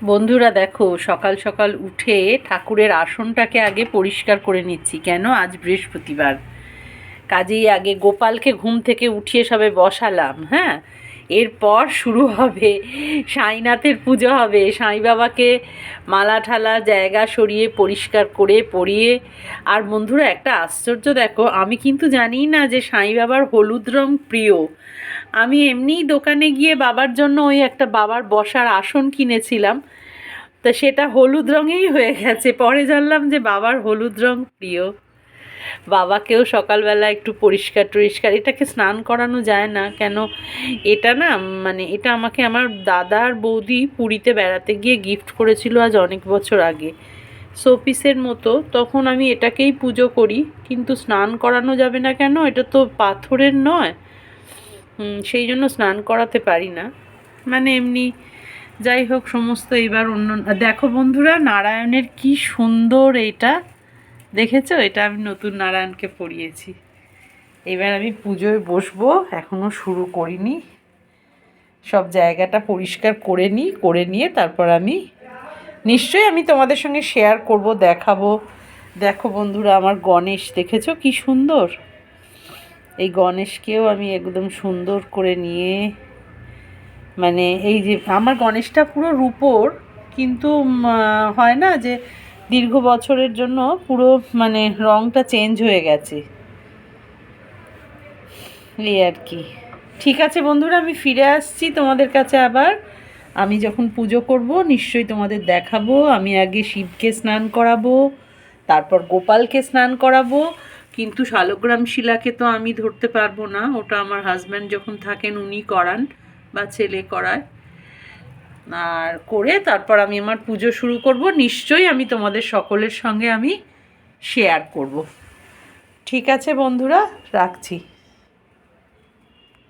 বন্ধুরা দেখো, সকাল সকাল উঠে ঠাকুরের আসনটাকে আগে পরিষ্কার করে নিচ্ছি। কেন? আজ বৃহস্পতিবার, কাজেই আগে গোপালকে ঘুম থেকে উঠিয়ে সবে বসালাম। হ্যাঁ, এরপর শুরু হবে সাঁইনাথের পুজো হবে। সাঁই বাবাকে মালা ঠালা জায়গা সরিয়ে পরিষ্কার করে পরিয়ে। আর বন্ধুরা একটা আশ্চর্য দেখো, আমি কিন্তু জানি না যে সাঁই বাবার হলুদ রং প্রিয়। আমি এমনিই দোকানে গিয়ে বাবার জন্য ওই একটা বাবার বসার আসন কিনেছিলাম, তা সেটা হলুদ রঙেই হয়ে গেছে। পরে জানলাম যে বাবার হলুদ রং প্রিয়। বাবাকেও সকালবেলা একটু পরিষ্কার টরিষ্কার, এটাকে স্নান করানো যায় না কেন? এটা না, মানে এটা আমাকে আমার দাদার বৌদি পুরীতে বেড়াতে গিয়ে গিফট করেছিল আজ অনেক বছর আগে, শোপিসের মতো। তখন আমি এটাকেই পুজো করি, কিন্তু স্নান করানো যাবে না কেন? এটা তো পাথরের নয়, সেই জন্য স্নান করাতে পারি না। মানে এমনি, যাই হোক, সমস্ত এবার অন্য। দেখো বন্ধুরা, নারায়ণের কি সুন্দর এটা, দেখেছো? এটা আমি নতুন নারায়ণকে পরিয়েছি। এবার আমি পুজোয় বসবো, এখনও শুরু করিনি। সব জায়গাটা পরিষ্কার করে নিয়ে তারপর আমি নিশ্চয়ই তোমাদের সঙ্গে শেয়ার করব, দেখাবো। দেখো বন্ধুরা, আমার গণেশ দেখেছো কি সুন্দর? এই গণেশকেও আমি একদম সুন্দর করে নিয়ে, মানে এই যে আমার গণেশটা পুরো রূপোর, কিন্তু হয় না যে দীর্ঘ বছরের জন্য পুরো মানে রঙটা চেঞ্জ হয়ে গেছে, এই আর কি। ঠিক আছে বন্ধুরা, আমি ফিরে আসছি তোমাদের কাছে আবার। আমি যখন পুজো করব নিশ্চয়ই তোমাদের দেখাবো। আমি আগে শিবকে স্নান করাবো, তারপর গোপালকে স্নান করাবো। কিন্তু শালগ্রাম শিলাকে তো আমি ধরতে পারবো না, ওটা আমার হাজব্যান্ড যখন থাকেন উনি করান বা ছেলে করায়। আর করে তারপর আমি আমার পুজো শুরু করব। নিশ্চয়ই আমি তোমাদের সকলের সঙ্গে আমি শেয়ার করব। ঠিক আছে বন্ধুরা, রাখছি।